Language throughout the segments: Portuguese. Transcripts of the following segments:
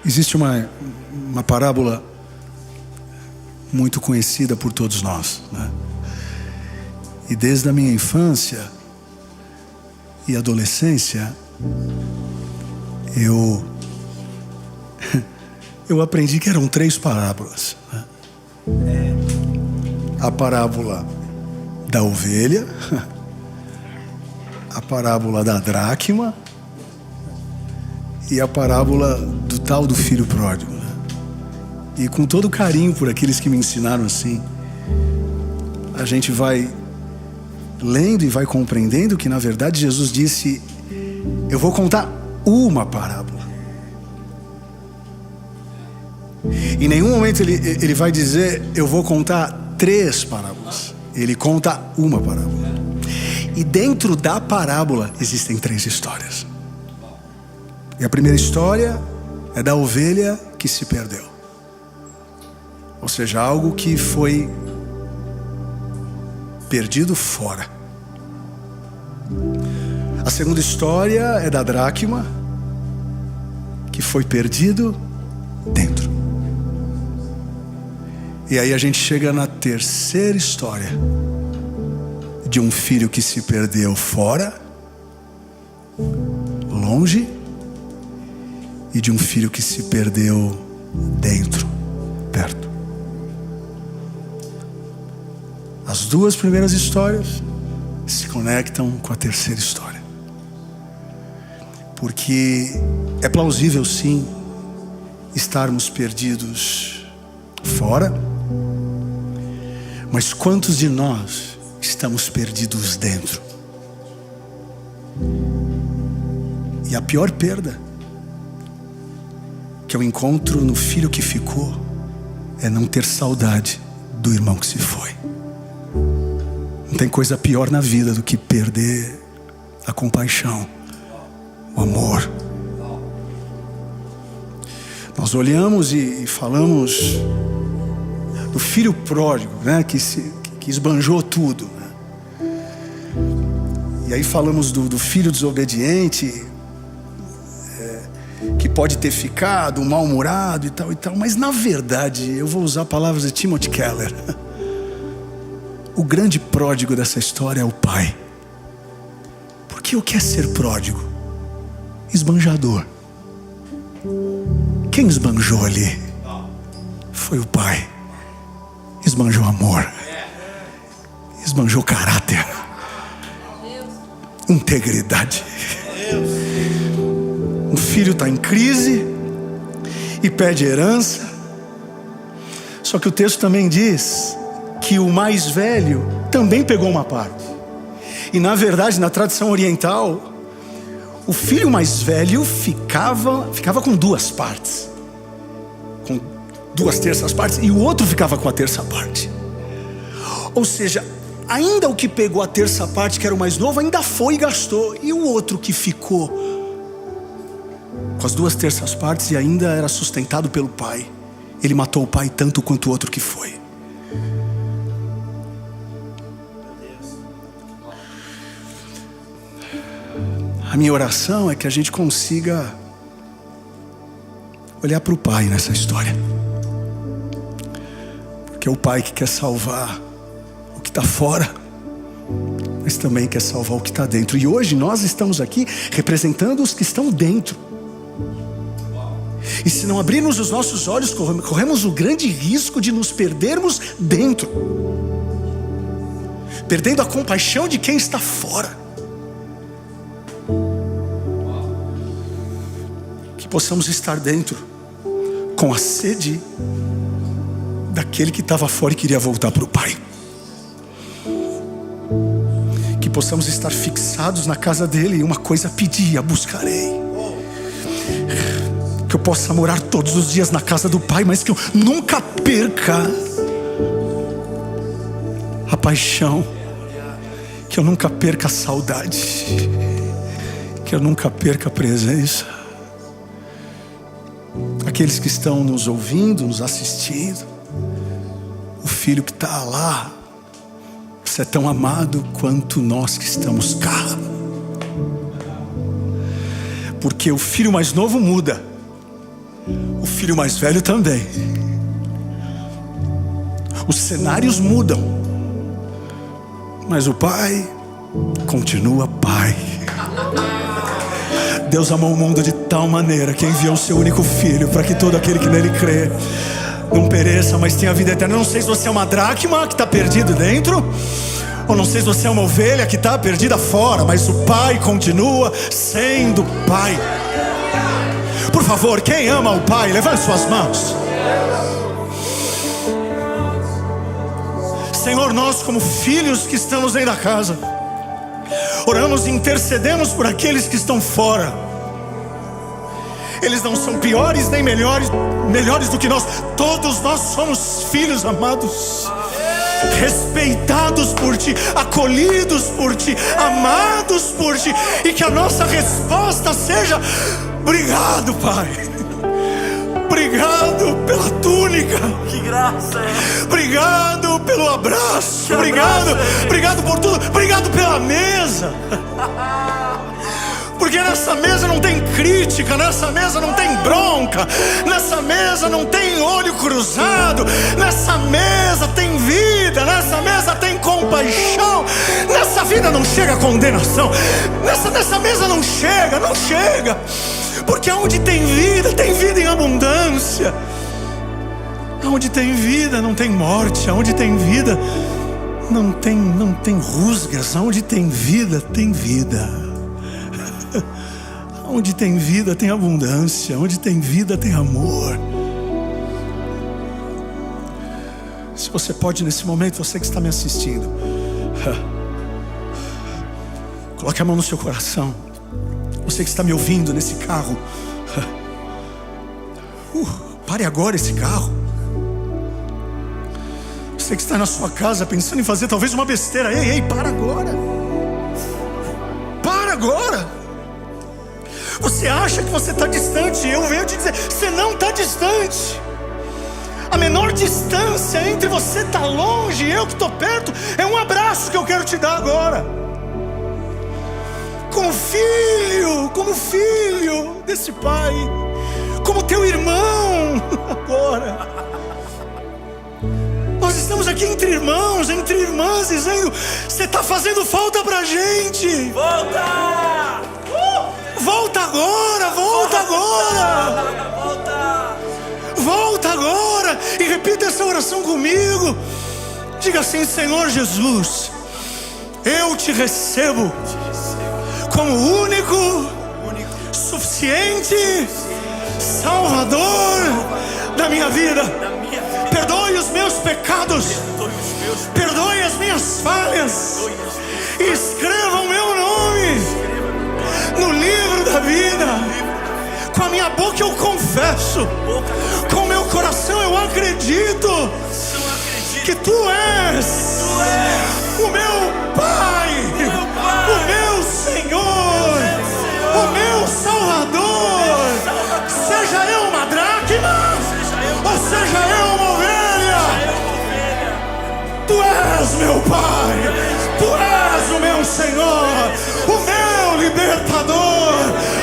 Existe uma parábola muito conhecida por todos nós, né? E desde a minha infância e adolescência, eu aprendi que eram 3 parábolas, né? A parábola da ovelha, a parábola da dracma e a parábola do tal do filho pródigo, né? E com todo carinho por aqueles que me ensinaram assim, a gente vai lendo e vai compreendendo que na verdade Jesus disse: eu vou contar uma parábola. Em nenhum momento ele vai dizer: eu vou contar 3 parábolas. Ele conta uma parábola. E dentro da parábola existem 3 histórias. E a primeira história é da ovelha que se perdeu. Ou seja, algo que foi perdido fora. A segunda história é da dracma, que foi perdido dentro. E aí a gente chega na terceira história, de um filho que se perdeu fora, longe, e de um filho que se perdeu dentro, perto. As 2 primeiras histórias se conectam com a terceira história. Porque é plausível sim estarmos perdidos fora, mas quantos de nós estamos perdidos dentro? E a pior perda que eu encontro no filho que ficou é não ter saudade do irmão que se foi. Não tem coisa pior na vida do que perder a compaixão, o amor. Nós olhamos e falamos do filho pródigo, né, que esbanjou tudo, né? E aí falamos do filho desobediente, que pode ter ficado mal-humorado e tal, mas na verdade, eu vou usar palavras de Timothy Keller. O grande pródigo dessa história é o pai. Porque o que é ser pródigo? Esbanjador. Quem esbanjou ali? Foi o pai. Esbanjou amor. Esbanjou caráter. Integridade. O filho está em crise e pede herança. Só que o texto também diz que o mais velho também pegou uma parte. E na verdade, na tradição oriental, o filho mais velho ficava com 2 partes, com 2/3 partes, e o outro ficava com a 1/3 parte. Ou seja, ainda o que pegou a 1/3 parte, que era o mais novo, ainda foi e gastou. E o outro que ficou com as 2/3 partes e ainda era sustentado pelo pai, ele matou o pai tanto quanto o outro que foi. A minha oração é que a gente consiga olhar para o pai nessa história. Porque é o pai que quer salvar o que está fora, mas também quer salvar o que está dentro. E hoje nós estamos aqui representando os que estão dentro. E se não abrirmos os nossos olhos, corremos o grande risco de nos perdermos dentro, perdendo a compaixão de quem está fora. Que possamos estar dentro com a sede daquele que estava fora e queria voltar para o pai. Que possamos estar fixados na casa dele e uma coisa pedir: a buscarei. Que eu possa morar todos os dias na casa do pai, mas que eu nunca perca a paixão, que eu nunca perca a saudade, que eu nunca perca a presença. Aqueles que estão nos ouvindo, nos assistindo, o filho que está lá, você é tão amado quanto nós que estamos cá. Porque o filho mais novo muda, o o filho mais velho também. Os cenários mudam, mas o pai continua pai. Deus amou o mundo de tal maneira que enviou o seu único filho, para que todo aquele que nele crê não pereça, mas tenha vida eterna. Eu não sei se você é uma dracma que está perdido dentro, ou não sei se você é uma ovelha que está perdida fora, mas o pai continua sendo pai. Por favor, quem ama o pai, levante suas mãos. Senhor, nós como filhos que estamos dentro da casa, oramos e intercedemos por aqueles que estão fora. Eles não são piores nem melhores do que nós. Todos nós somos filhos amados, respeitados por Ti, acolhidos por Ti, amados por Ti. E que a nossa resposta seja: obrigado, Pai. Obrigado pela túnica. Que graça é. Obrigado pelo abraço. Obrigado por tudo. Obrigado pela mesa. Porque nessa mesa não tem crítica, nessa mesa não tem bronca, nessa mesa não tem olho cruzado, nessa mesa tem vida, nessa mesa tem compaixão, nessa vida não chega condenação, nessa mesa não chega, porque onde tem vida em abundância. Onde tem vida não tem morte, onde tem vida não tem rusgas, onde tem vida tem vida. Onde tem vida tem abundância, onde tem vida tem amor. Se você pode nesse momento, você que está me assistindo, coloque a mão no seu coração. Você que está me ouvindo nesse carro, pare agora esse carro. Você que está na sua casa pensando em fazer talvez uma besteira, ei, para agora. Para agora. Você acha que você está distante? Eu venho te dizer, você não está distante. A menor distância entre você estar longe e eu que estou perto é um abraço que eu quero te dar agora. Como filho desse pai, como teu irmão agora. Nós estamos aqui entre irmãos, entre irmãs, dizendo: você está fazendo falta pra gente. Volta agora, volta agora. E repita essa oração comigo. Diga assim: Senhor Jesus, eu te recebo como único, suficiente Salvador da minha vida. Perdoe os meus pecados, perdoe as minhas falhas, e escreva o meu nome no livro da vida. Com a minha boca eu confesso, com o meu coração eu acredito que Tu és o meu Pai, o meu Senhor, o meu Salvador. Seja eu uma dracma, ou seja eu uma ovelha, Tu és meu Pai, Tu és o meu Senhor, o meu libertador.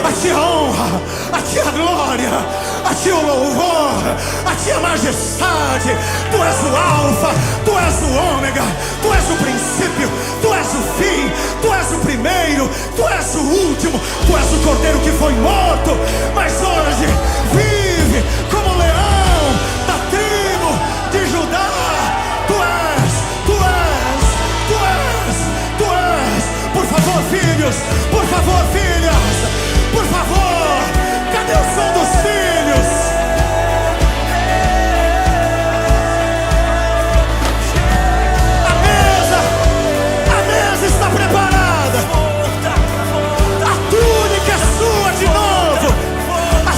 A Ti a honra, a Ti a glória, a Ti o louvor, a Ti a majestade. Tu és o alfa, Tu és o ômega, Tu és o princípio, Tu és o fim, Tu és o primeiro, Tu és o último. Tu és o cordeiro que foi morto, mas hoje vive como leão da tribo de Judá. Tu és. Por favor, filhos, por favor, filhas, por favor, cadê o som dos filhos? A mesa está preparada. A túnica é sua de novo. A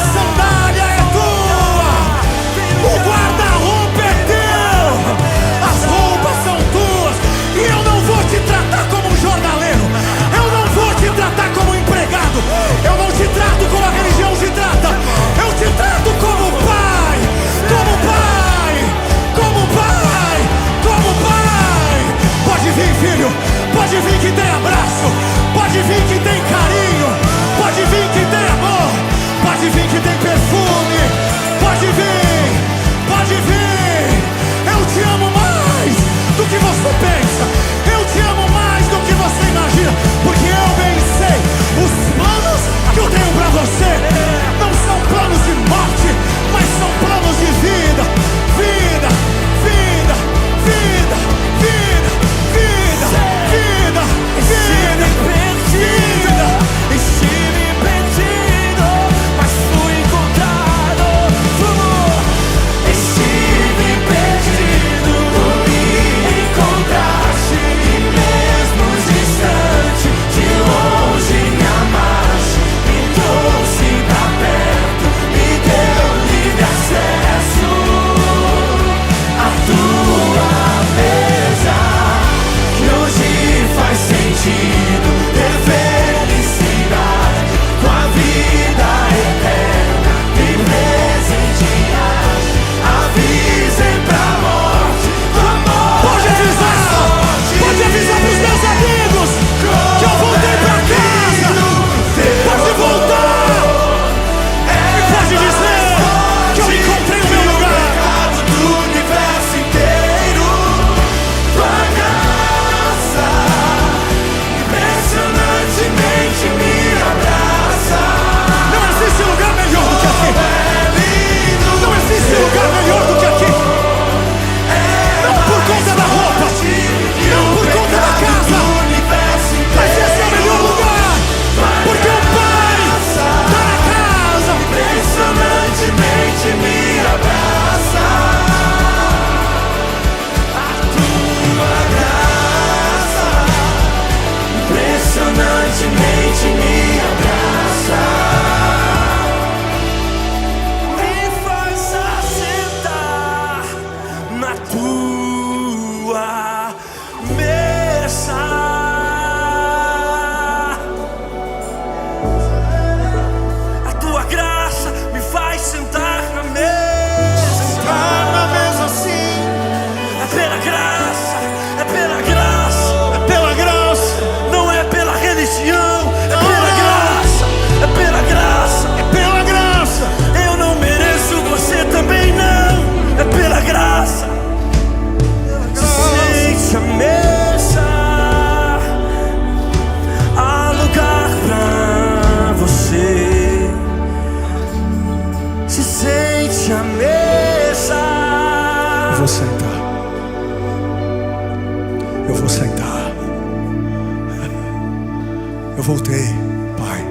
vou sentar. Eu vou sentar. Eu voltei, Pai.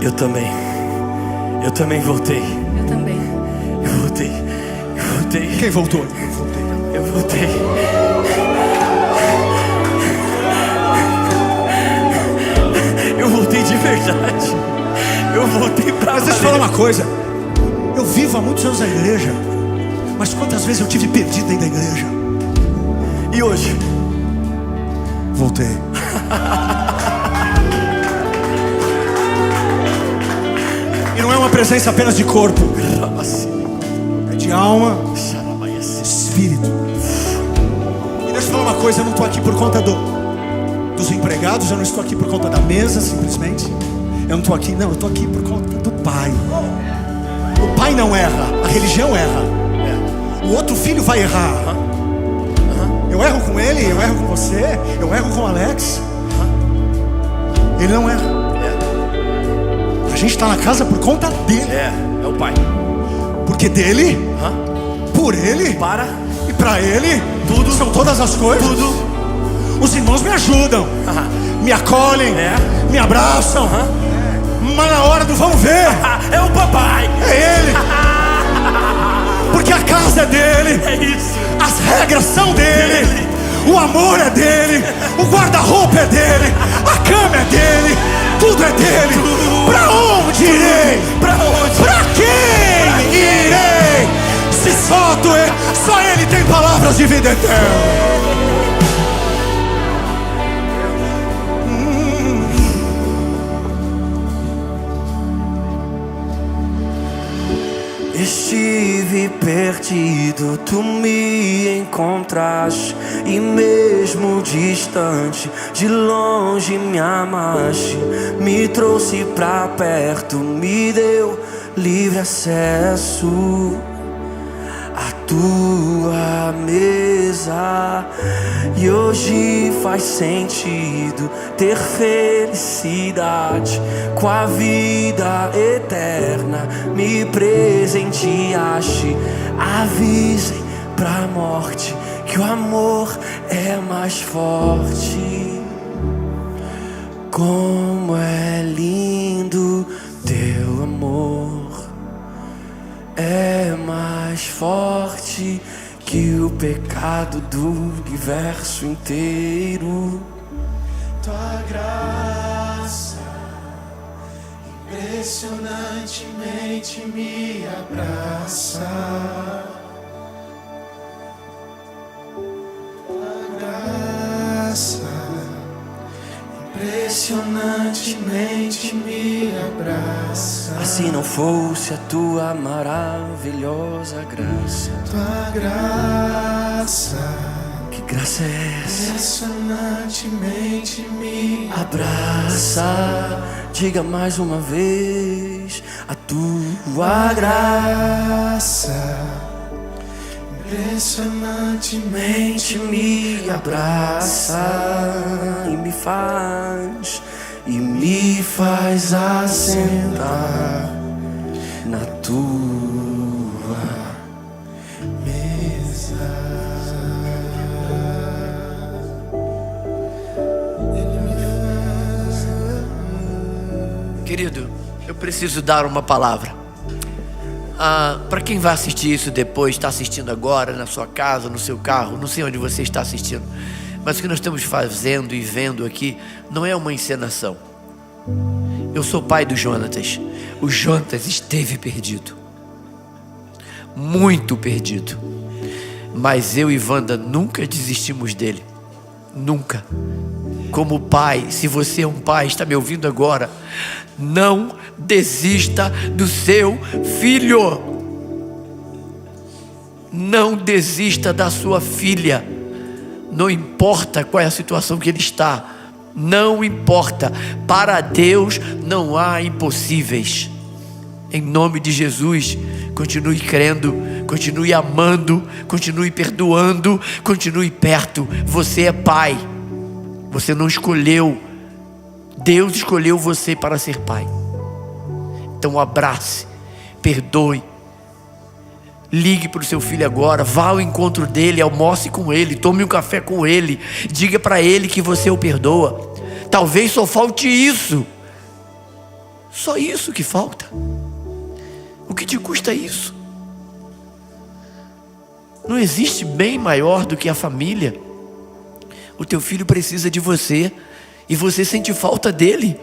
Eu também voltei. Eu também. Eu voltei. Quem voltou? Eu voltei. Eu voltei de verdade. Eu voltei pra Mas deixa eu falar uma coisa. Eu vivo há muitos anos na igreja, mas quantas vezes eu tive perdido dentro da igreja? E hoje? Voltei. E não é uma presença apenas de corpo, é de alma, espírito. E deixa eu falar uma coisa, eu não estou aqui por conta dos empregados, eu não estou aqui por conta da mesa, simplesmente. Eu não estou aqui, não, eu estou aqui por conta do Pai. O Pai não erra, a religião erra. O outro filho vai errar. Eu erro com ele, eu erro com você, eu erro com o Alex. Ele não erra. A gente está na casa por conta dele. É o Pai. Porque dele, por ele e para ele, tudo são todas as coisas. Tudo. Os irmãos me ajudam, me acolhem, me abraçam. Mas na hora do vamos ver, é o papai. É ele. Porque a casa é dele. É isso. As regras são dele. O amor é dele. O guarda-roupa é dele. A cama é dele. Tudo é dele. Pra onde irei? Pra onde? Pra quem irei? Se só ele tem palavras de vida eterna. Estive perdido, tu me encontraste, e mesmo distante, de longe me amaste, me trouxe pra perto, me deu livre acesso à tua mesa. E hoje faz sentido ter felicidade com a vida eterna. Me presenteaste, avisem pra morte que o amor é mais forte. Como é lindo teu amor, é mais forte que o pecado do universo inteiro. Tua graça impressionantemente me abraça. Tua graça impressionantemente me abraça. Se não fosse a tua maravilhosa graça. Tua graça, que graça é essa? Impressionantemente me Abraça, diga mais uma vez. A tua graça impressionantemente me abraça e me faz assentar na tua mesa. Querido, eu preciso dar uma palavra. Para quem vai assistir isso depois, está assistindo agora, na sua casa, no seu carro, não sei onde você está assistindo, mas o que nós estamos fazendo e vendo aqui não é uma encenação. Eu sou pai do Jonatas. O Jonatas esteve perdido, muito perdido, mas eu e Wanda nunca desistimos dele, nunca. Como pai, se você é um pai, está me ouvindo agora, não desista do seu filho. Não desista da sua filha. Não importa qual é a situação que ele está. Não importa. Para Deus não há impossíveis. Em nome de Jesus, continue crendo, continue amando, continue perdoando, continue perto. Você é pai. Você não escolheu. Deus escolheu você para ser pai. Então abrace, perdoe, Ligue para o seu filho agora, vá ao encontro dele, almoce com ele, tome um café com ele, diga para ele que você o perdoa. Talvez só falte isso, só isso que falta. O que te custa isso? Não existe bem maior do que a família. O teu filho precisa de você e você sente falta dele.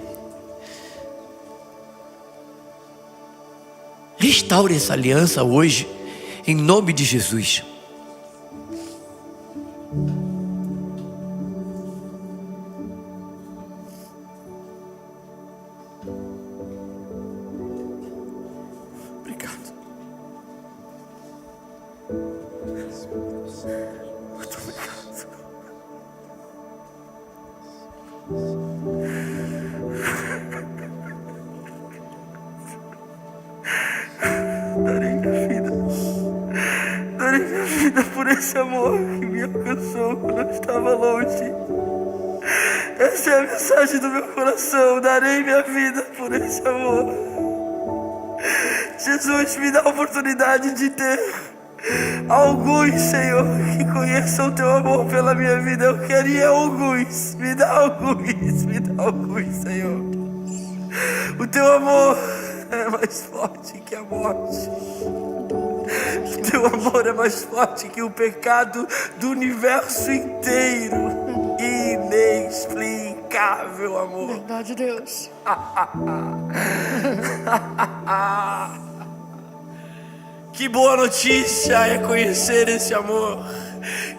Restaure essa aliança hoje, em nome de Jesus. Obrigado. Muito obrigado. Darei minha vida por esse amor que me alcançou quando eu estava longe. Essa é a mensagem do meu coração. Darei minha vida por esse amor. Jesus, me dá a oportunidade de ter alguns, Senhor, que conheçam o teu amor pela minha vida. Eu queria alguns. Me dá alguns, Senhor. O teu amor é mais forte que a morte. O teu amor é mais forte que o pecado do universo inteiro. Inexplicável amor. Verdade, Deus. Que boa notícia é conhecer esse amor.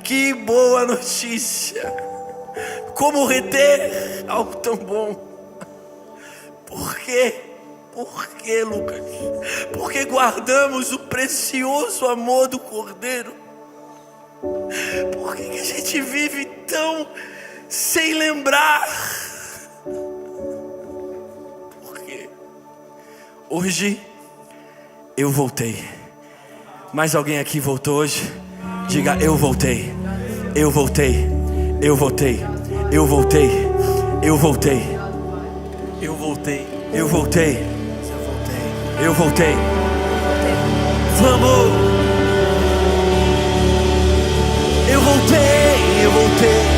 Que boa notícia. Como reter algo tão bom? Por quê? Por que, Lucas? Porque guardamos o precioso amor do Cordeiro. Por que a gente vive tão sem lembrar? Porque hoje eu voltei. Mais alguém aqui voltou hoje? Diga: eu voltei. Eu voltei. Eu voltei. Eu voltei. Eu voltei. Eu voltei. Eu voltei. Eu voltei. Vamos! Eu voltei, eu voltei.